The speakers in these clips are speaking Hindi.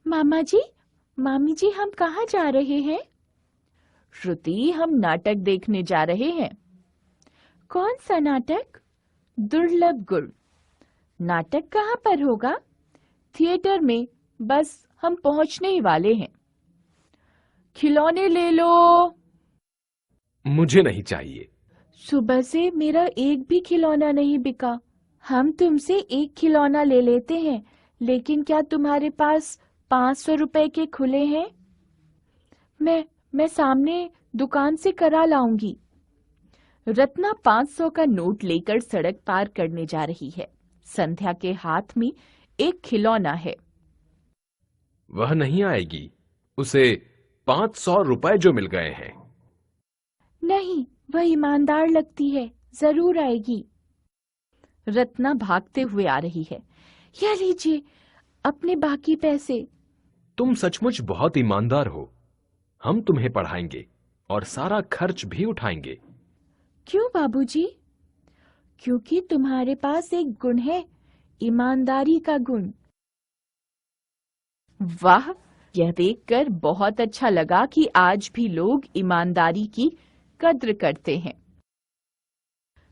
मामा जी, मामी जी, हम कहाँ जा रहे हैं? श्रुति, हम नाटक देखने जा रहे हैं। कौन सा नाटक? दुर्लभ गुण। नाटक कहाँ पर होगा? थिएटर में, बस हम पहुंचने ही वाले हैं। खिलौने ले लो। मुझे नहीं चाहिए। सुबह से मेरा एक भी खिलौना नहीं बिका। हम तुमसे एक खिलौना ले लेते हैं, लेकिन क्या तुम्हारे पास 500 रुपए के खुले हैं? मैं सामने दुकान से करा लाऊंगी। रत्ना 500 का नोट लेकर सड़क पार करने जा रही है। संध्या के हाथ में एक खिलौना है। वह नहीं आएगी। उसे 500 रुपए जो मिल गए हैं। नहीं, वह ईमानदार लगती है, जरूर आएगी। रत्ना भागते हुए आ रही है। यह लीजिए अपने बाकी पैसे। तुम सचमुच बहुत ईमानदार हो। हम तुम्हें पढ़ाएंगे और सारा खर्च भी उठाएंगे। क्यों बाबूजी? क्योंकि तुम्हारे पास एक गुण है, ईमानदारी का गुण। वाह, यह देखकर बहुत अच्छा लगा कि आज भी लोग ईमानदारी की कद्र करते हैं।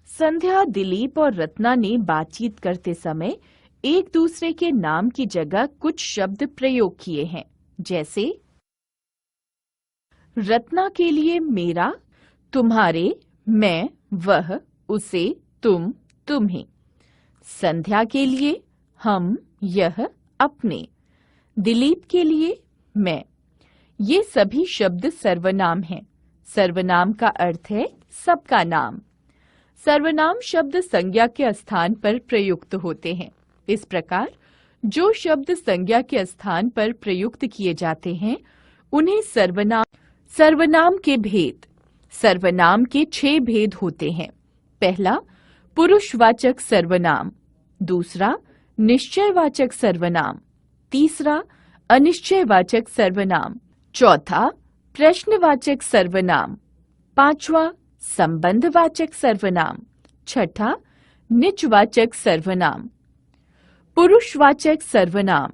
संध्या, दिलीप और रत्ना ने बातचीत करते समय एक दूसरे के नाम की जगह कुछ शब्द प्रयोग किए हैं, जैसे रत्ना के लिए मेरा, तुम्हारे, मैं, वह, उसे, तुम, तुम्हें। संध्या के लिए हम, यह, अपने। दिलीप के लिए मैं। ये सभी शब्द सर्वनाम हैं। सर्वनाम का अर्थ है सबका नाम। सर्वनाम शब्द संज्ञा के स्थान पर प्रयुक्त होते हैं। इस प्रकार जो शब्द संज्ञा के स्थान पर प्रयुक्त किए जाते हैं उन्हें सर्वनाम के भेद। सर्वनाम के 6 भेद होते हैं। पहला, पुरुषवाचक सर्वनाम। दूसरा, निश्चयवाचक सर्वनाम। तीसरा, अनिश्चयवाचक सर्वनाम। चौथा, प्रश्नवाचक सर्वनाम। पांचवा, संबंधवाचक सर्वनाम। छठा, निजवाचक सर्वनाम। पुरुषवाचक सर्वनाम।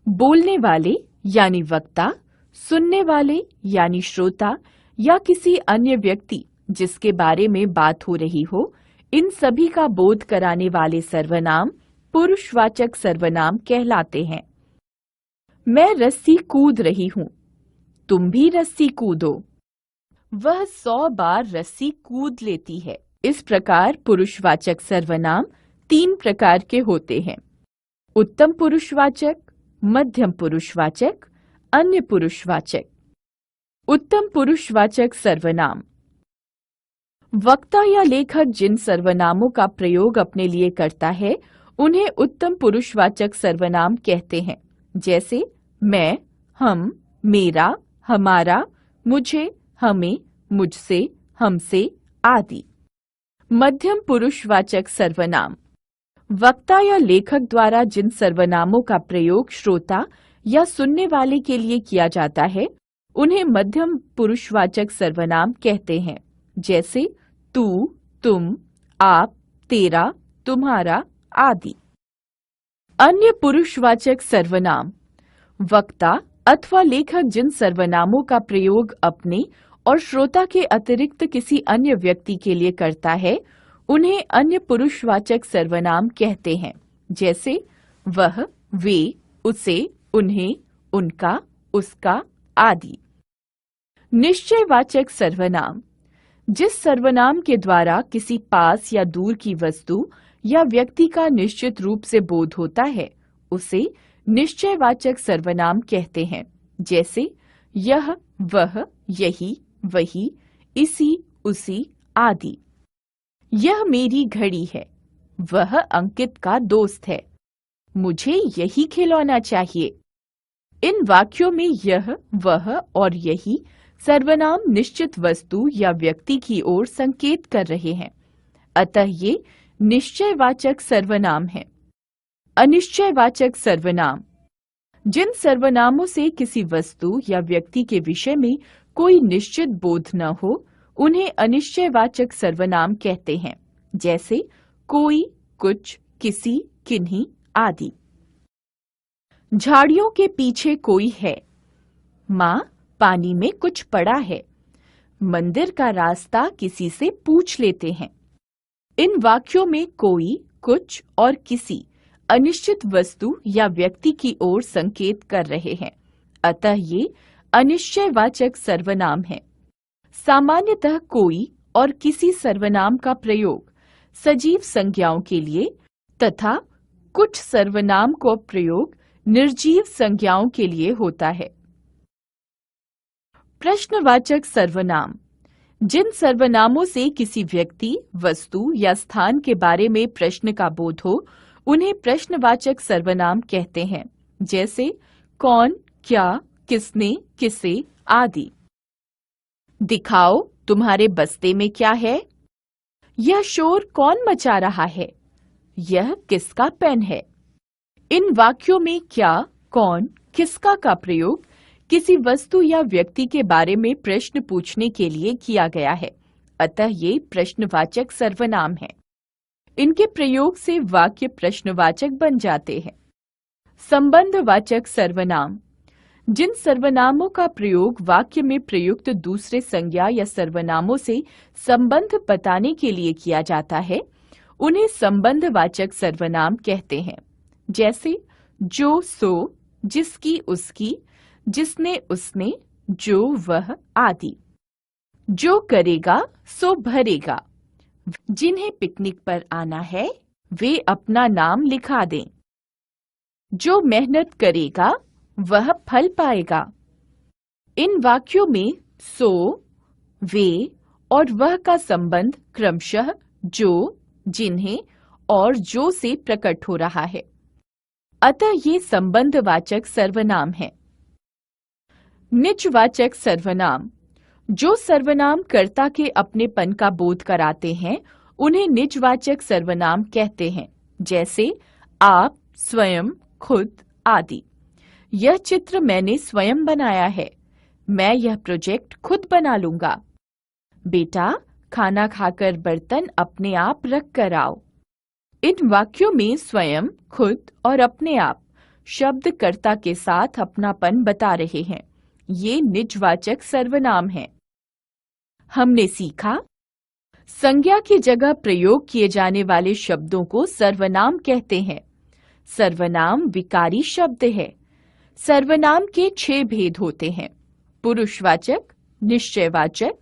बोलने वाले यानी वक्ता, सुनने वाले यानी श्रोता या किसी अन्य व्यक्ति जिसके बारे में बात हो रही हो, इन सभी का बोध कराने वाले सर्वनाम पुरुषवाचक सर्वनाम कहलाते हैं। मैं रस्सी कूद रही हूँ। तुम भी रस्सी कूदो। वह 100 बार रस्सी कूद लेती है। इस प्रकार पुरुषवाचक सर्वनाम 3 प्रकार के होते हैं: उत्तम पुरुषवाचक, मध्यम पुरुषवाचक, अन्य पुरुषवाचक। उत्तम पुरुषवाचक सर्वनाम। वक्ता या लेखक जिन सर्वनामों का प्रयोग अपने लिए करता है उन्हें उत्तम पुरुषवाचक सर्वनाम कहते हैं, जैसे मैं, हम, मेरा, हमारा, मुझे, हमें, मुझसे, हमसे आदि। मध्यम पुरुषवाचक सर्वनाम। वक्ता या लेखक द्वारा जिन सर्वनामों का प्रयोग श्रोता या सुनने वाले के लिए किया जाता है उन्हें मध्यम पुरुषवाचक सर्वनाम कहते हैं, जैसे तू, तुम, आप, तेरा, तुम्हारा आदि। अन्य पुरुषवाचक सर्वनाम। वक्ता अथवा लेखक जिन सर्वनामों का प्रयोग अपने और श्रोता के अतिरिक्त किसी अन्य व्यक्ति के लिए करता है उन्हें अन्य पुरुषवाचक सर्वनाम कहते हैं, जैसे वह, वे, उसे, उन्हें, उनका, उसका आदि। निश्चयवाचक सर्वनाम। जिस सर्वनाम के द्वारा किसी पास या दूर की वस्तु या व्यक्ति का निश्चित रूप से बोध होता है उसे निश्चयवाचक सर्वनाम कहते हैं, जैसे यह, वह, यही, वही, इसी, उसी आदि। यह मेरी घड़ी है। वह अंकित का दोस्त है। मुझे यही खिलौना चाहिए। इन वाक्यों में यह, वह और यही सर्वनाम निश्चित वस्तु या व्यक्ति की ओर संकेत कर रहे हैं, अतः ये निश्चयवाचक सर्वनाम है। अनिश्चयवाचक सर्वनाम। जिन सर्वनामों से किसी वस्तु या व्यक्ति के विषय में कोई निश्चित बोध न हो उन्हें अनिश्चयवाचक सर्वनाम कहते हैं, जैसे कोई, कुछ, किसी, किन्हीं आदि। झाड़ियों के पीछे कोई है। माँ, पानी में कुछ पड़ा है। मंदिर का रास्ता किसी से पूछ लेते हैं। इन वाक्यों में कोई, कुछ और किसी अनिश्चित वस्तु या व्यक्ति की ओर संकेत कर रहे हैं, अतः ये अनिश्चयवाचक सर्वनाम है। सामान्यतः कोई और किसी सर्वनाम का प्रयोग सजीव संज्ञाओं के लिए तथा कुछ सर्वनाम को प्रयोग निर्जीव संज्ञाओं के लिए होता है। प्रश्नवाचक सर्वनाम, जिन सर्वनामों से किसी व्यक्ति, वस्तु या स्थान के बारे में प्रश्न का बोध हो, उन्हें प्रश्नवाचक सर्वनाम कहते हैं, जैसे कौन, क्या, किसने, किसे आदि। दिखाओ तुम्हारे बस्ते में क्या है। यह शोर कौन मचा रहा है। यह किसका पेन है। इन वाक्यों में क्या, कौन, किसका का प्रयोग किसी वस्तु या व्यक्ति के बारे में प्रश्न पूछने के लिए किया गया है, अतः ये प्रश्नवाचक सर्वनाम है। इनके प्रयोग से वाक्य प्रश्नवाचक बन जाते हैं। संबंधवाचक सर्वनाम, जिन सर्वनामों का प्रयोग वाक्य में प्रयुक्त दूसरे संज्ञा या सर्वनामों से संबंध बताने के लिए किया जाता है, उन्हें संबंधवाचक सर्वनाम कहते हैं, जैसे जो, सो, जिसकी, उसकी, जिसने, उसने, जो, वह आदि। जो करेगा सो भरेगा। जिन्हें पिकनिक पर आना है वे अपना नाम लिखा दें। जो मेहनत करेगा वह फल पाएगा। इन वाक्यों में सो, वे और वह का संबंध क्रमशः जो, जिन्हें और जो से प्रकट हो रहा है, अतः ये संबंधवाचक सर्वनाम है। निजवाचक सर्वनाम, जो सर्वनाम कर्ता के अपनेपन का बोध कराते हैं, उन्हें निजवाचक सर्वनाम कहते हैं, जैसे आप, स्वयं, खुद आदि। यह चित्र मैंने स्वयं बनाया है। मैं यह प्रोजेक्ट खुद बना लूंगा। बेटा, खाना खाकर बर्तन अपने आप रख कर आओ। इन वाक्यों में स्वयं, खुद और अपने आप शब्द कर्ता के साथ अपनापन बता रहे हैं। ये निजवाचक सर्वनाम हैं। हमने सीखा, संज्ञा की जगह प्रयोग किए जाने वाले शब्दों को सर्वनाम कहते हैं। सर्वनाम विकारी शब्द है। सर्वनाम के 6 भेद होते हैं: पुरुषवाचक, निश्चयवाचक,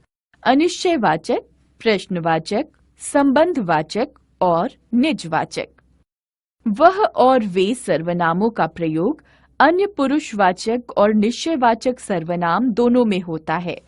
अनिश्चयवाचक, प्रश्नवाचक, संबंधवाचक और निजवाचक। वह और वे सर्वनामों का प्रयोग अन्य पुरुषवाचक और निश्चयवाचक सर्वनाम दोनों में होता है।